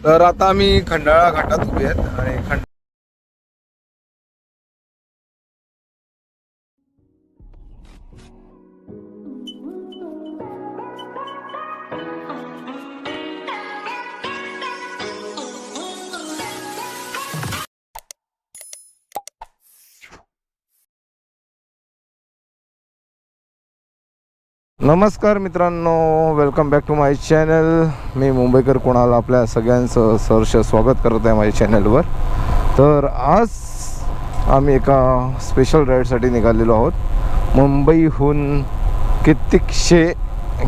तर आता आम्ही खंडाळा घाटात उभे आहेत आणि नमस्कार मित्रांनो, welcome back to my channel. मी मुंबईकर कुणाल आपल्या सगळ्यांचं सहर्ष स्वागत करत आहे माझ्या चॅनलवर. तर आज आम्ही एका स्पेशल राईडसाठी निघालेलो आहोत. मुंबईहून कित्येकशे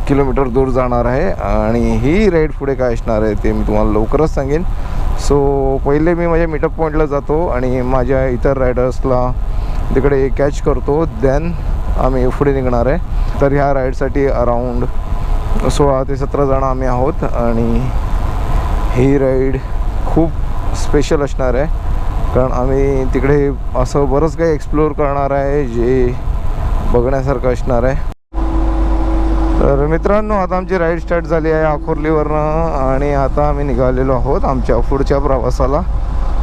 किलोमीटर दूर जाणार आहे आणि ही राईड पुढे काय असणार आहे ते मी तुम्हाला लवकरच सांगेन. सो पहिले मी माझ्या मीटअप पॉईंटला जातो आणि माझ्या इतर रायडर्सला तिकडे कॅच करतो, देन आम्ही पुढे निघणार आहे. तर ह्या राईडसाठी अराऊंड 16 ते 17 जण आम्ही आहोत आणि ही राईड खूप स्पेशल असणार आहे, कारण आम्ही तिकडे असं बरंच काही एक्सप्लोअर करणार आहे जे बघण्यासारखं असणार आहे. तर मित्रांनो, आता आमची राईड स्टार्ट झाली आहे आखोर्लीवरनं आणि आता आम्ही निघालेलो आहोत आमच्या पुढच्या प्रवासाला.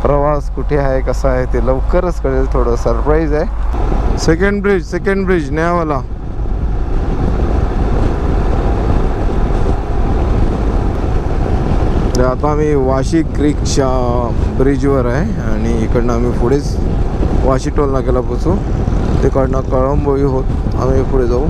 प्रवास कुठे आहे, कसा आहे ते लवकरच कळेल. थोडं सरप्राईज आहे. सेकंड ब्रिज न्यावाला. आता आम्ही वाशी क्रीकच्या ब्रिजवर आहे आणि इकडनं आम्ही पुढेच वाशी टोल नाक्याला पोचू. तिकडनं कळंबोळी होत आम्ही पुढे जाऊ.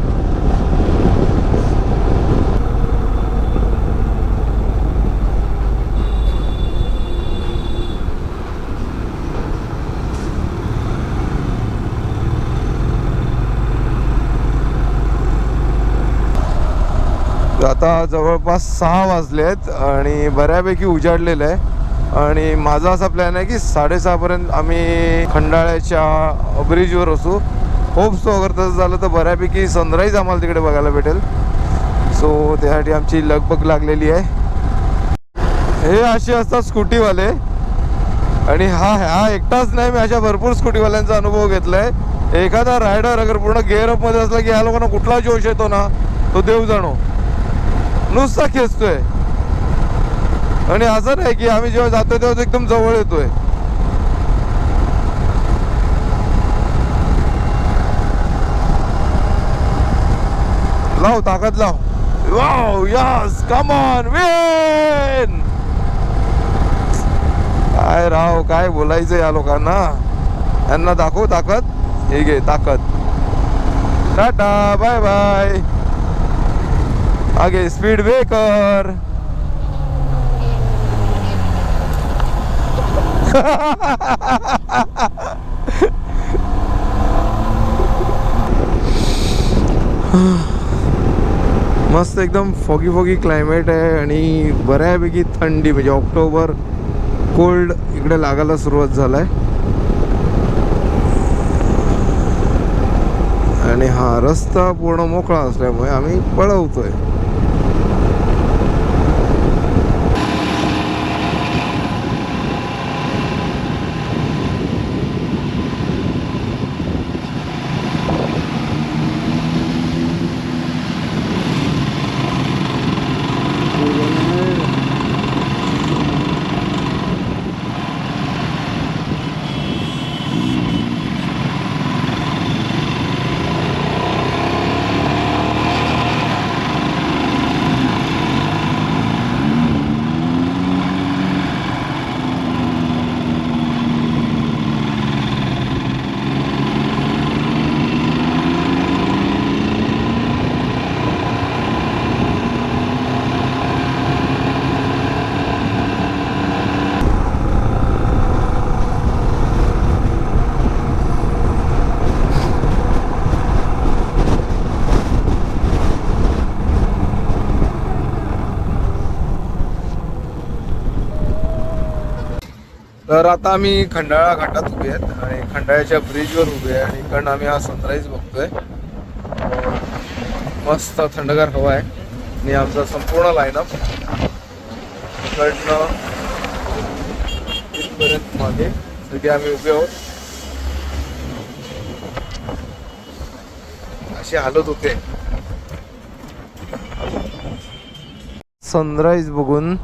आता जवळपास 6 वाजले आहेत आणि बऱ्यापैकी उजाडलेलं आहे आणि माझा असा प्लॅन आहे की 6:30पर्यंत आम्ही खंडाळ्याच्या ब्रिजवर असू. होप सो अगर तसं झालं तर बऱ्यापैकी सनराईज आम्हाला तिकडे बघायला भेटेल. सो त्यासाठी आमची लगबग लागलेली आहे. हे असे असतात स्कूटीवाले आणि हा एकटाच नाही, मी अशा भरपूर स्कूटीवाल्यांचा अनुभव घेतला आहे. एखादा रायडर अगर पूर्ण गेअरअपमध्ये असला की ह्या लोकांना कुठला जोश येतो ना, तो देव जाणो. नुसता खेचतोय आणि असं नाही की आम्ही जेव्हा जातोय तेव्हा एकदम जवळ येतोय. लाव ताकद लाव. Wow, yes, come on, win. काय राव, काय बोलायचं या लोकांना. यांना दाखव ताकद. हे घे ताकद. Tata, bye bye. आगे स्पीड ब्रेकर. मस्त एकदम फॉगी क्लायमेट आहे आणि बऱ्यापैकी थंडी, म्हणजे ऑक्टोबर कोल्ड इकडे लागायला सुरुवात झालाय. आणि हा रस्ता पूर्ण मोकळा असल्यामुळे आम्ही पळवतोय. तर आता आम्ही खंडाळा घाटात उभे आहेत आणि खंडाळ्याच्या ब्रिजवर उभे आहे आणि इकडनं आम्ही हा सनराईज बघतोय. मस्त थंडगार हवा आहे आणि आमचा संपूर्ण लाईनअप इकडनं इथपर्यंत मागे सगळे आम्ही उभे आहोत. अशी हालत होते. सनराईज बघून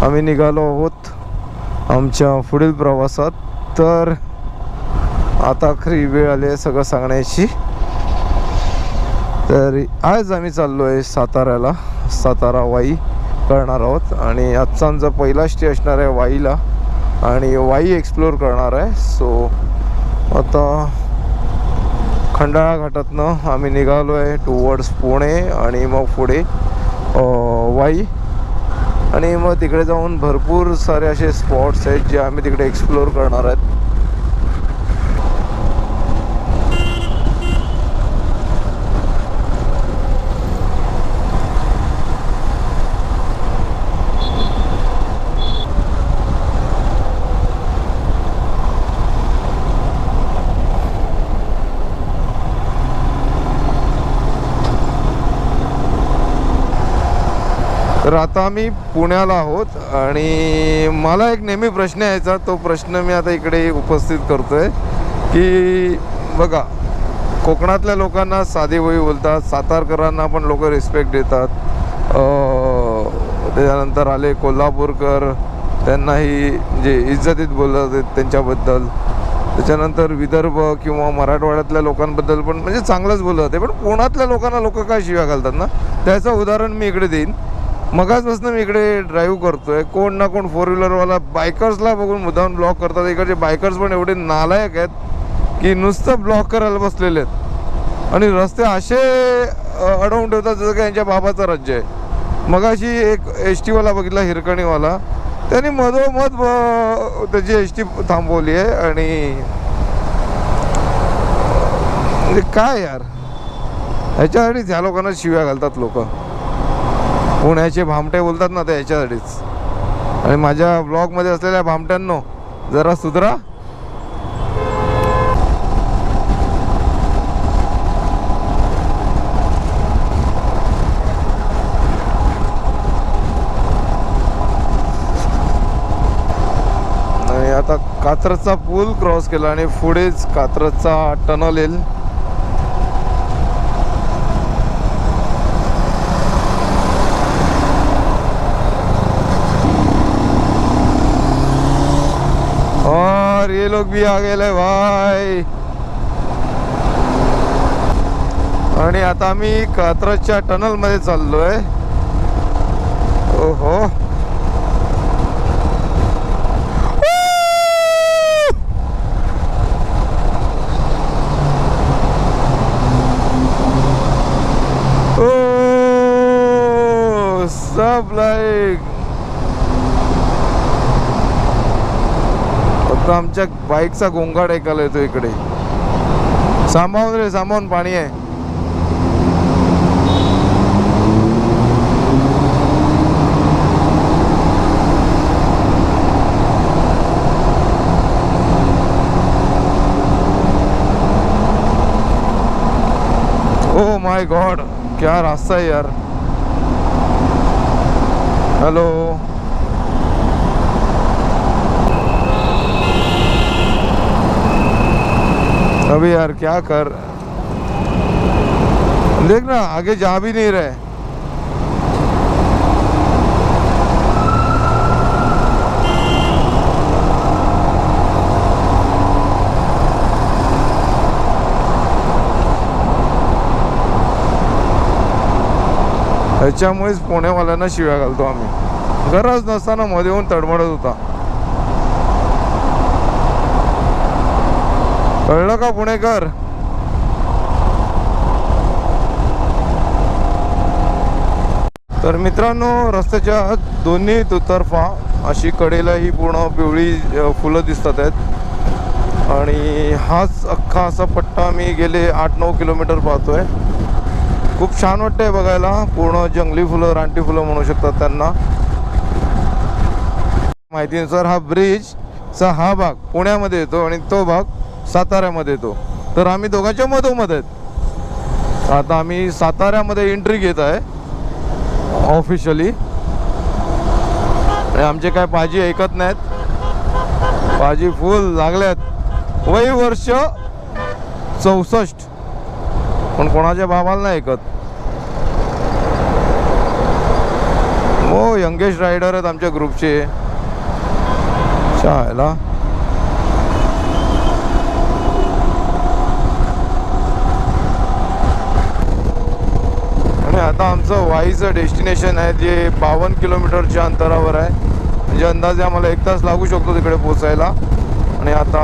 आम्ही निघालो आहोत आमच्या पुढील प्रवासात. तर आता खरी वेळ आली आहे सगळं सांगण्याची. तर आज आम्ही चाललो आहे साताऱ्याला, सातारा वाई करणार आहोत आणि आजचा आमचा पहिला स्टे असणार आहे वाईला आणि वाई एक्सप्लोअर करणार आहे. सो आता खंडाळा घाटातनं आम्ही निघालो आहे टुवर्ड्स पुणे आणि मग पुढे वाई आणि मग तिकडे जाऊन भरपूर सारे असे स्पॉट्स आहेत जे आम्ही तिकडे एक्सप्लोअर करणार आहेत. तर आता आम्ही पुण्याला आहोत आणि मला एक नेहमी प्रश्न यायचा, तो प्रश्न मी आता इकडे उपस्थित करतोय की बघा, कोकणातल्या लोकांना साधी बोली बोलतात, सातारकरांना पण लोक रिस्पेक्ट देतात, त्याच्यानंतर आले कोल्हापूरकर, त्यांनाही जे इज्जतीत बोलतात त्यांच्याबद्दल, त्याच्यानंतर विदर्भ किंवा मराठवाड्यातल्या लोकांबद्दल पण म्हणजे चांगलंच बोललं जाते. पण पुण्यातल्या लोकांना लोक काय शिव्या घालतात ना, त्याचं उदाहरण मी इकडे देईन. मगाचपासून मी इकडे ड्राईव्ह करतोय, कोण ना कोण फोर व्हीलरवाला बायकर्सला बघून मुद्दाम ब्लॉक करतात. इकडचे बायकर्स पण एवढे नालायक आहेत की नुसतं ब्लॉक करायला बसलेले आहेत आणि रस्ते असे अडवून ठेवतात जसं काय यांच्या बाबाचं राज्य आहे. मगाशी एक एस टीवाला बघितला, हिरकणीवाला, त्यांनी मधोमध त्याची एस टी थांबवली आहे आणि म्हणजे काय यार, ह्याच्यासाठीच ह्या लोकांना शिव्या घालतात लोक. पुण्याचे भामटे बोलतात ना, ते ह्याच्यासाठीच. आणि माझ्या ब्लॉगमध्ये असलेल्या भामट्यांनो जरा सुधरा. आणि आता कात्रजचा पूल क्रॉस केला आणि पुढेच कात्रजचा टनल येईल. और ये लोग भी आ गेले भाई. आणि आता आम्ही कात्रजच्या टनल मध्ये चाललोय. ओहो, ओ सब लाईक. आता आमच्या बाईकचा गोंगाट ऐकायला येतो इकडे. सांभाळून रे, सांभाळून, पाणी आहे. ओह माय गॉड, क्या रास्ता है यार. हेलो, अभी यार क्या कर, देख ना आगे जा भी नहीं रहे. ह्याच्यामुळेच पुणेवाल्यांना शिव्या घालतो आम्ही. गरज नसताना मध्ये येऊन तडमडत होता. कळलं का पुणेकर? तर मित्रांनो, रस्त्याच्या दोन्ही दुतर्फा अशी कडेला ही पूर्ण पिवळी फुलं दिसतात आहेत आणि हाच अख्खा असा पट्टा मी गेले 8-9 किलोमीटर पाहतोय. खूप छान वाटतंय बघायला. पूर्ण जंगली फुलं, रानटी फुलं म्हणू शकतात त्यांना. माहितीनुसार हा ब्रिजचा हा भाग पुण्यामध्ये येतो आणि तो भाग साताऱ्यामध्ये येतो. तर आम्ही दोघांच्या मधोमध आहेत. आता आम्ही साताऱ्यामध्ये एंट्री घेत आहे ऑफिशियली. आमचे काय पाजी ऐकत नाहीत, पाजी फुल लागल्यात. वय वर्ष 64, पण कोणाच्या बाबाला नाही ऐकत. हो यंगेस्ट रायडर आहेत आमच्या ग्रुपचे. चायला आणि आता आमचं वाईचं डेस्टिनेशन आहे जे 52 किलोमीटरच्या अंतरावर आहे. म्हणजे अंदाजे आम्हाला 1 तास लागू शकतो तिकडे पोचायला. आणि आता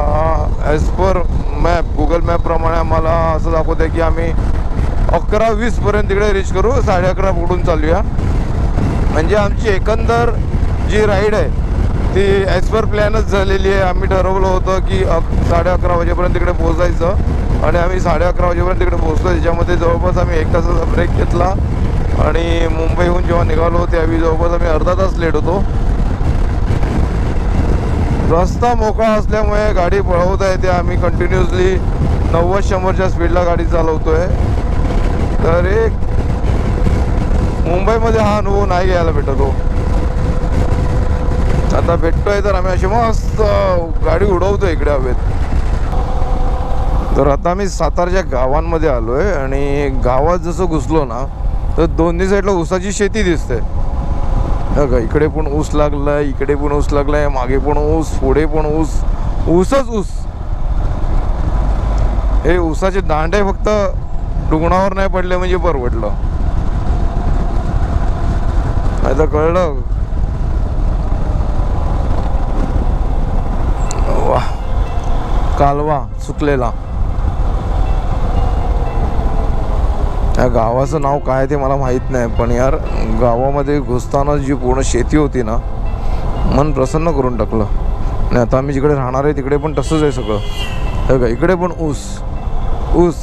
ॲज पर मॅप गुगल मॅपप्रमाणे आम्हाला असं दाखवतं आहे की आम्ही 11:20 पर्यंत तिकडे रीच करू. 11:30 पकडून चालूया. म्हणजे आमची एकंदर जी राईड आहे ती ॲज पर प्लॅनच झालेली आहे. आम्ही ठरवलं होतं की 11:30 वाजेपर्यंत तिकडे पोचायचं आणि आम्ही 11:30 वाजेपर्यंत तिकडे पोचलो. त्याच्यामध्ये जवळपास आम्ही 1 तासाचा ब्रेक घेतला आणि मुंबईहून जेव्हा निघालो त्यावेळी जवळपास आम्ही अर्धा तास लेट होतो. रस्ता मोकळा असल्यामुळे गाडी पळवता येते. आम्ही कंटिन्युअसली 90-100च्या स्पीडला गाडी चालवतोय. तर एक मुंबईमध्ये हा अनुभव नाही घ्यायला भेटतो. आता भेटतोय तर आम्ही अशी मस्त गाडी उडवतोय इकडे हवेत. तर आता आम्ही सातारच्या गावांमध्ये आलो आहे आणि गावात जसं घुसलो ना तर दोन्ही साईडला ऊसाची शेती दिसते. का इकडे पण ऊस लागलाय, इकडे पण ऊस लागलाय, मागे पण ऊस, पुढे पण ऊस, ऊसच ऊस. हे ऊसाचे दांडे फक्त डुंगणावर नाही पडले म्हणजे परवडलं. आता कळलं. वा कालवा सुकलेला. त्या गावाचं नाव काय ते मला माहीत नाही, पण यार गावामध्ये घुसताना जी पूर्ण शेती होती ना मन प्रसन्न करून टाकलं. आणि आता आम्ही जिकडे राहणार आहे तिकडे पण तसंच आहे सगळं. हे का इकडे पण ऊस ऊस.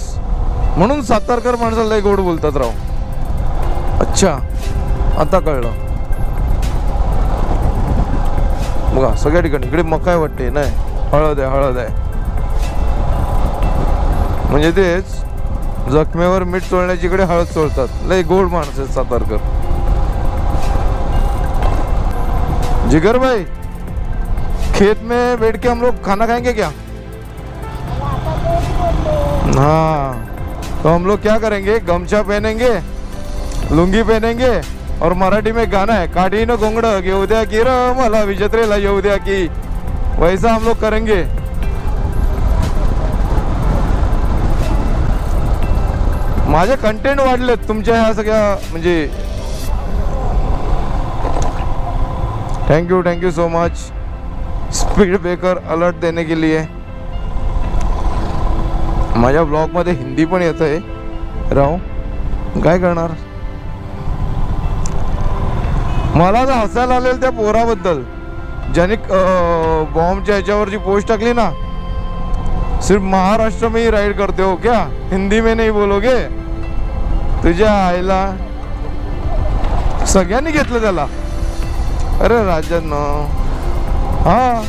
म्हणून सातारकर माणसाला लय गोड बोलतात राव. अच्छा आता कळलं. बघा सगळ्या ठिकाणी इकडे मकाय वाटते नाही, हळद आहे हळद आहे. म्हणजे तेच जखमेवर मीठ चोळण्याची इकडे हळद चोळतात. लय गोड माणसं आहेत सातारकर. जिगर भाई खेत में बैठ के हम लोग खाना खाएंगे क्या? हाँ तो हम लोग क्या करेंगे, गमछा पहनेंगे, लुंगी पहनेंगे और मराठी में गाना है काठीनं घोंगडं घेऊ द्या की र मला विजत्रेला येऊ द्या की. वैसा हम लोग करेंगे. माझे कंटेंट वाढलेत तुमच्या ह्या सगळ्या म्हणजे. Thank you so much speed breaker alert देने के लिए. माझ्या ब्लॉगमध्ये हिंदी पण येत आहे राव, काय करणार. मला तर हसायला आलेलं त्या पोराबद्दल ज्याने बॉम्बच्या ह्याच्यावरची पोस्ट टाकली ना, सिर्फ महाराष्ट्र में ही राइड करते हो क्या, हिंदी में नहीं बोलोगे. तुझ्या आईला सगळ्यांनी घेतलं त्याला. अरे राजन हा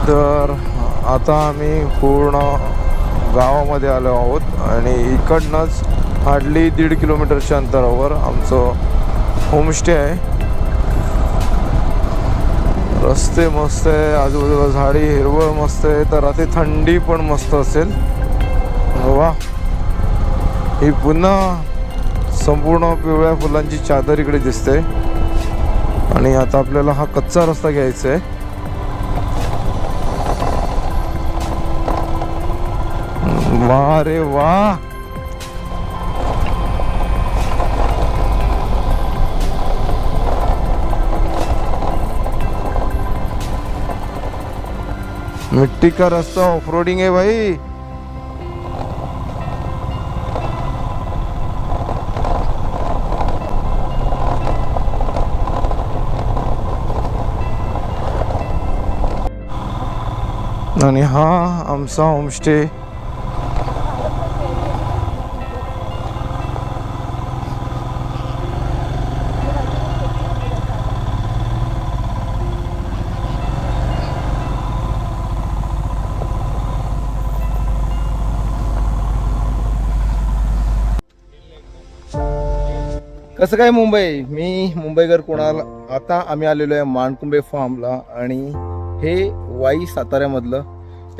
तर आता आम्ही पूर्ण गावामध्ये आलो आहोत आणि इकडनंच हार्डली 1.5 किलोमीटरच्या अंतरावर आमचं होमस्टे आहे. रस्ते मस्त आहे, आजूबाजूला झाडी हिरवळ मस्त आहे. तर रात्री थंडी पण मस्त असेल. वा ही पुन्हा संपूर्ण पिवळ्या फुलांची चादर इकडे दिसते. आणि आता आपल्याला हा कच्चा रस्ता घ्यायचा आहे. वाह रे वाह. मिट्टी का रास्ता ऑफ रोडिंग है भाई. आणि हा आमचा होमस्टे. कसं काय मुंबई, मी मुंबईकर कुणाल. आता आम्ही आलेलो आहे माणकुंबे फार्मला आणि हे वाई साताऱ्यामधलं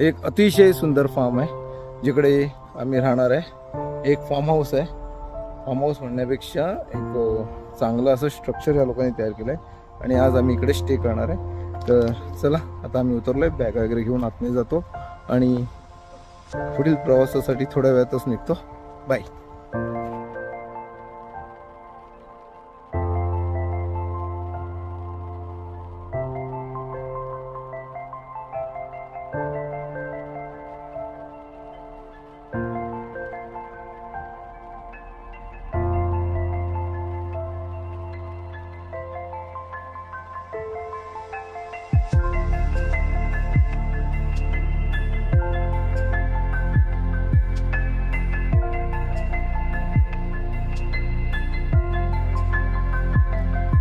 एक अतिशय सुंदर फार्म आहे जिकडे आम्ही राहणार आहे. एक फार्म हाऊस आहे. फार्म हाऊस म्हणण्यापेक्षा एक चांगलं असं स्ट्रक्चर या लोकांनी तयार केलं आहे आणि आज आम्ही इकडे स्टे करणार आहे. तर चला आता आम्ही उतरलो आहे, बॅग वगैरे घेऊन आतमध्ये जातो आणि पुढील प्रवासासाठी थोड्या वेळातच निघतो. बाय.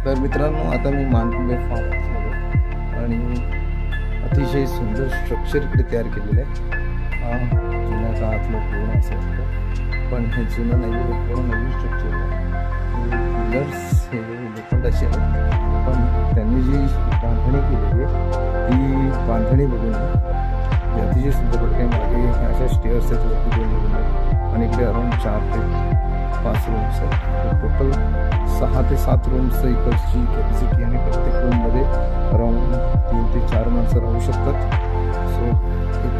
तर मित्रांनो आता मी माणकुंबे फार्म हाऊसमध्ये आणि अतिशय सुंदर स्ट्रक्चर इकडे तयार केलेलं आहे. जुन्या काळातलं पूर्ण असं वाटतं, पण हे जुनं नाही आहे, पूर्ण नवीन स्ट्रक्चर आहे. पिलर्स हे लोखंडाचे आहेत, पण त्यांनी जी बांधणी केलेली आहे ती बांधणी बघून अतिशय सुंदर प्रकारे मागे अशा स्टेअर्स आहेत वरती दोन आणि इकडे अराउंड 4 ते 5 रूम्स आहेत. टोटल 6 ते 7 रूम्स इकडची कॅपॅसिटी आणि प्रत्येक रूममध्ये अराउंड 3 ते 4 माणसं राहू शकतात. सो एक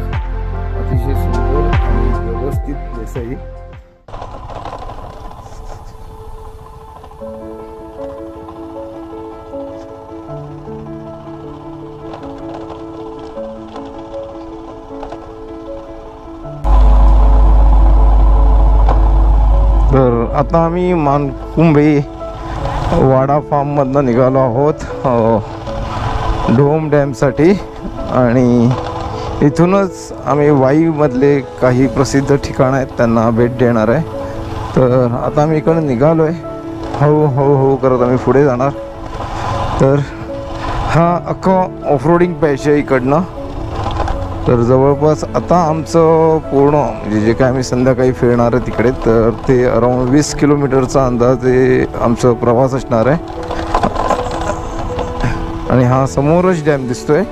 अतिशय सुंदर आणि व्यवस्थित प्लेस आहे. तर आता आम्ही माणकुंबे वाडा फार्ममधनं निघालो आहोत ढोम डॅमसाठी आणि इथूनच आम्ही वाईमधले काही प्रसिद्ध ठिकाणं आहेत त्यांना भेट देणार आहे. तर आता आम्ही इकडं निघालो आहे, हळूहळू करत आम्ही पुढे जाणार. तर हा अख्खं ऑफरोडिंग पॅच आहे इकडनं. तर जवळपास आता आमचं पूर्ण म्हणजे जे काय आम्ही संध्याकाळी फिरणार आहे तिकडे, तर ते अराउंड 20 किलोमीटरचा अंदाजे आमचा प्रवास असणार आहे. आणि हा समोरच डॅम दिसतोय,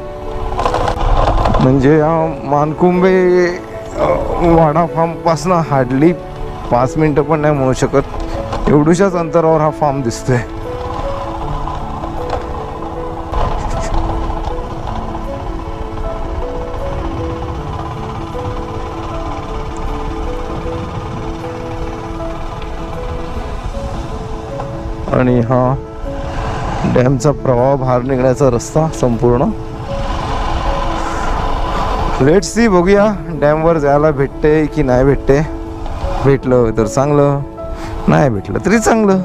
म्हणजे हा माणकुंबे वाडा फार्मपासनं हार्डली 5 मिनटं पण नाही म्हणू शकत, एवढ्याशाच अंतरावर हा फार्म दिसतोय. आणि हा डॅमचा प्रवाह बाहेर निघण्याचा रस्ता संपूर्ण. लेट्स सी, बघूया डॅमवर जायला भेटते की नाही भेटते. भेटलं तर चांगलं, नाही भेटलं तरी चांगलं.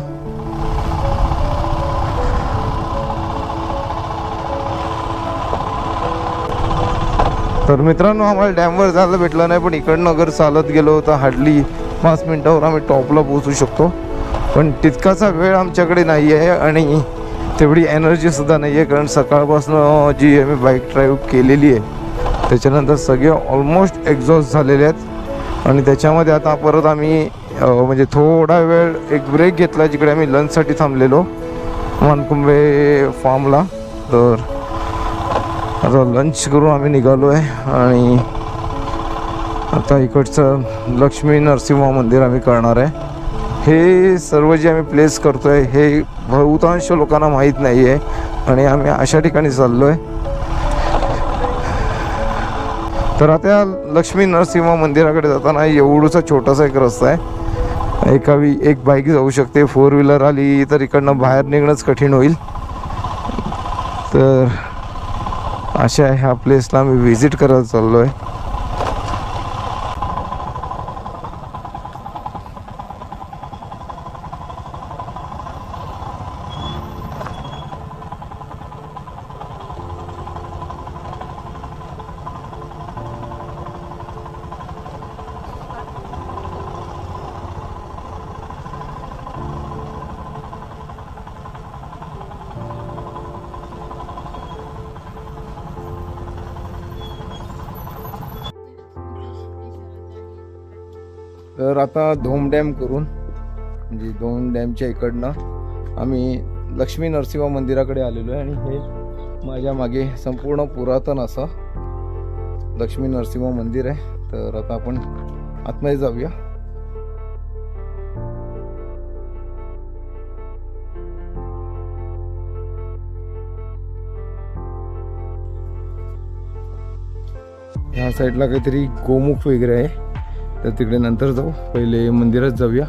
तर मित्रांनो आम्हाला डॅमवर जायला भेटलं नाही, पण इकडनं अगर चालत गेलो तर हार्डली 5 मिनटावर आम्ही टॉपला पोहोचू शकतो. पण तितकाचा वेळ आमच्याकडे नाही आहे आणि तेवढी एनर्जीसुद्धा नाही आहे, कारण सकाळपासून जी आम्ही बाईक ड्राईव्ह केलेली आहे त्याच्यानंतर सगळे ऑलमोस्ट एक्झॉस्ट झालेले आहेत. आणि त्याच्यामध्ये आता परत आम्ही म्हणजे थोडा वेळ एक ब्रेक घेतला जिकडे आम्ही लंचसाठी थांबलेलो माणकुंबे फार्मला. तर आता लंच करून आम्ही निघालो आहे आणि आता इकडचं लक्ष्मी नरसिंह मंदिर आम्ही करणार आहे. हे सर्व जे आम्ही प्लेस करतो आहे हे बहुतांश लोकांना माहीत नाही आहे आणि आम्ही अशा ठिकाणी चाललो आहे. तर आता लक्ष्मी नरसिंह मंदिराकडे जाताना एवढूसा छोटासा एक रस्ता आहे, एक बाईक जाऊ शकते. 4 व्हीलर आली तर इकडनं बाहेर निघणंच कठीण होईल. तर अशा ह्या प्लेसला आम्ही व्हिजिट करायला चाललो आहे. तर आता धोम डॅम करून म्हणजे 2 डॅमच्या इकडनं आम्ही लक्ष्मी नरसिंह मंदिराकडे आलेलो आहे. आणि हे माझ्या मागे संपूर्ण पुरातन असं लक्ष्मी नरसिंह मंदिर आहे. तर आता आपण आतमध्ये जाऊया. ह्या साईडला काहीतरी गोमुख वगैरे आहे, तर तिकडे नंतर जाऊ. पहिले मंदिरात जाऊया.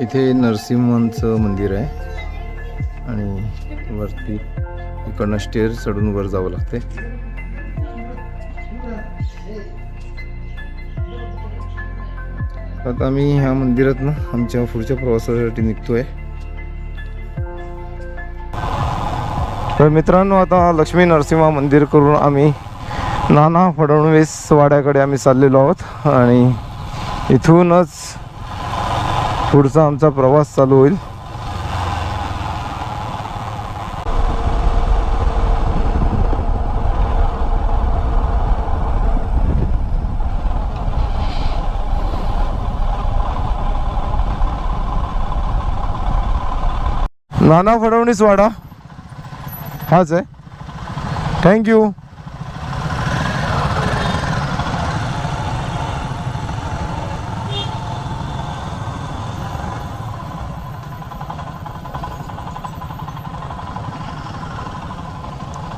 इथे नरसिंहांचं मंदिर आहे आणि वरती इकडनं स्टेअर चढून वर जावं लागते. आता आम्ही ह्या मंदिरातनं आमच्या पुढच्या प्रवासासाठी निघतोय. तर मित्रांनो, आता लक्ष्मी नरसिंह मंदिर करून आम्ही नाना फडणवीस वाड्याकडे आम्ही चाललेलो आहोत आणि इथूनच पुढचा आमचा प्रवास चालू होईल. नाना फडणवीस वाडा हाच आहे. थँक्यू.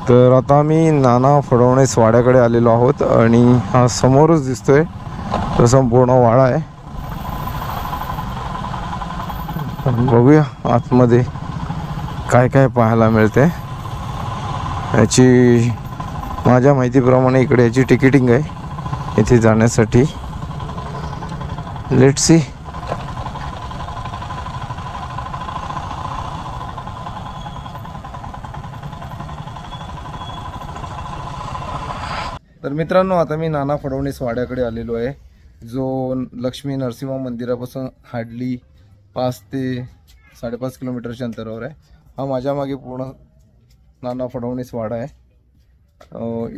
तर आता आम्ही नाना फडणवीस वाड्याकडे आलेलो आहोत आणि हा समोरच दिसतोय तो संपूर्ण वाडा आहे. बघूया आतमध्ये काय काय पाहायला मिळते. याची माझ्या माहितीप्रमाणे इकडे याची तिकीटिंग आहे इथे जाण्यासाठी. Let's see. तर मित्रांनो, आता मी नाना फडणवीस वाड्याकडे आलेलो आहे, जो लक्ष्मी नरसिंह मंदिरापासून हार्डली 5 ते 5.5 किलोमीटरच्या अंतरावर आहे. हा माझ्या मागे पूर्ण नाना फडणवीस वाडा आहे.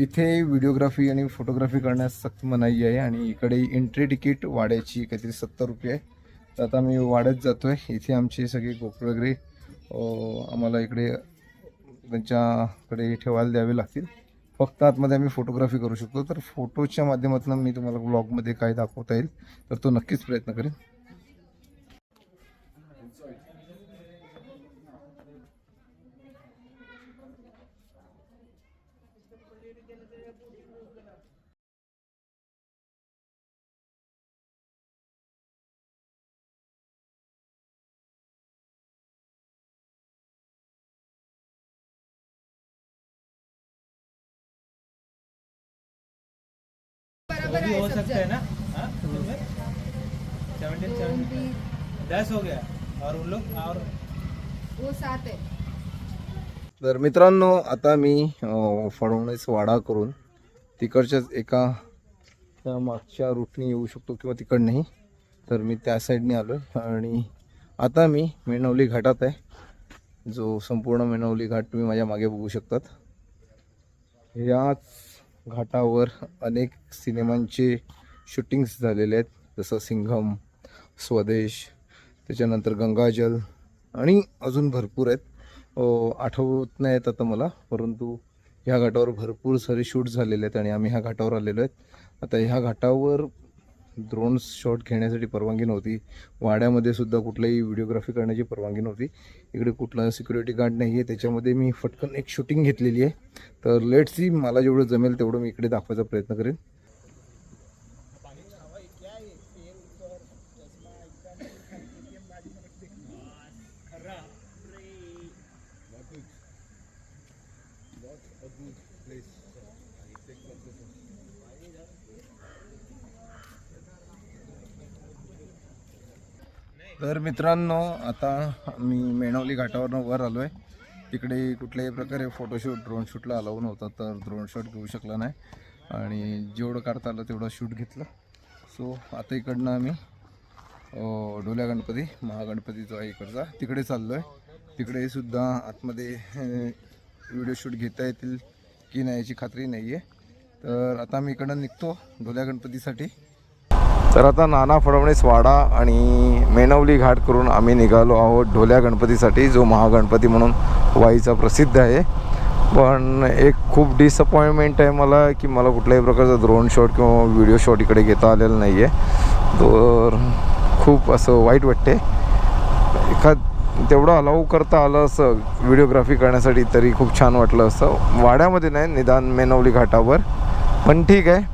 इथे व्हिडिओग्राफी आणि फोटोग्राफी करण्यास सक्त मनाई आहे आणि इकडे एंट्री तिकीट वाड्याची काहीतरी 70 रुपये आहे. तर आता मी वाड्यात जातो आहे. इथे आमचे सगळे गोप्र वगैरे आम्हाला इकडे त्यांच्याकडे ठेवायला द्यावे लागतील. फक्त आतमध्ये आम्ही फोटोग्राफी करू शकतो. तर फोटोच्या माध्यमातून मी तुम्हाला ब्लॉगमध्ये काय दाखवता येईल तर तो नक्कीच प्रयत्न करेन. वो भी हो सकता है ना. हाँ 10 हो गया और उन लोग और वो 7 है. तर मित्रांनो आता मी फडवणीस वाडा करून तिकडच्याच एका त्या मागच्या रूटने येऊ शकतो किंवा तिकडनंही. तर मी त्या साईडने आलो आणि आता मी मेणवली घाटात आहे. जो संपूर्ण मेणवली घाट तुम्ही माझ्या मागे बघू शकतात. याच घाटावर अनेक सिनेमांचे शूटिंग्स झालेले आहेत, जसं सिंघम, स्वदेश, त्याच्यानंतर गंगाजल आणि अजून भरपूर आहेत. आठवत नाही येत आता मला, परंतु ह्या घाटावर भरपूर सारे शूट झालेले आहेत आणि आम्ही ह्या घाटावर आलेलो आहेत. आता ह्या घाटावर ड्रोन शॉट घेण्यासाठी परवानगी नव्हती. वाड्यामध्ये सुद्धा कुठलाही व्हिडिओग्राफी करण्याची परवानगी नव्हती. इकडे कुठला सिक्युरिटी गार्ड नाही आहे, त्याच्यामध्ये मी फटकन एक शूटिंग घेतलेली आहे. तर लेट्स सी, मला जेवढं जमेल तेवढं मी इकडे दाखवायचा प्रयत्न करेन. तर मित्रांनो आता मी मेणवली घाटावरनं वर आलो आहे. तिकडे कुठल्याही प्रकारे फोटोशूट ड्रोन शूटला अलाऊ नव्हता, तर ड्रोन शूट घेऊ शकला नाही आणि जेवढं काढता आलं तेवढं शूट घेतलं. सो आता इकडनं आम्ही ढोल्या गणपती, महागणपती जो आहे इकडचा, तिकडे चाललो आहे. तिकडे सुद्धा आतमध्ये व्हिडिओ शूट घेता येतील की नाही याची खात्री नाही आहे. तर आता आम्ही इकडनं निघतो ढोल्या गणपतीसाठी. तर आता नाना फडणवीस वाडा आणि मेणवली घाट करून आम्ही निघालो आहोत ढोल्या गणपतीसाठी, जो महागणपती म्हणून वाईचा प्रसिद्ध आहे. पण एक खूप डिसअपॉइंटमेंट आहे मला की मला कुठल्याही प्रकारचा ड्रोन शॉट किंवा व्हिडिओ शॉट इकडे घेता आलेला नाही आहे. तर खूप असं वाईट वाटते. तेवढं अलाऊ करता आलं असं व्हिडिओग्राफी करण्यासाठी तरी खूप छान वाटलं असतं. वाड्यामध्ये नाही, निदान मेणवली घाटावर. पण ठीक आहे,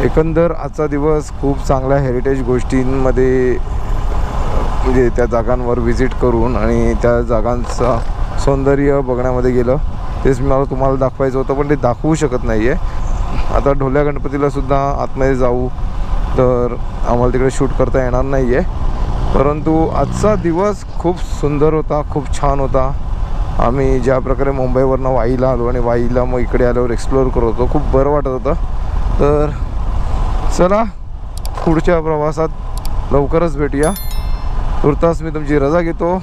एकंदर आजचा दिवस खूप चांगल्या हेरिटेज गोष्टींमध्ये म्हणजे त्या जागांवर व्हिजिट करून आणि त्या जागांचं सौंदर्य बघण्यामध्ये गेलं. तेच मला तुम्हाला दाखवायचं होतं, पण ते दाखवू शकत नाही आहे. आता ढोल्या गणपतीला सुद्धा आतमध्ये जाऊ तर आम्हाला तिकडे शूट करता येणार नाही आहे. परंतु आजचा दिवस खूप सुंदर होता, खूप छान होता. आम्ही ज्या प्रकारे मुंबईवरनं वाईला आलो आणि वाईला मग इकडे आल्यावर एक्सप्लोअर करत होतो, खूप बरं वाटत होतं. तर चला पुढच्या प्रवासात लवकरच भेटूया. तुर्तास मी तुमची रजा घेतो.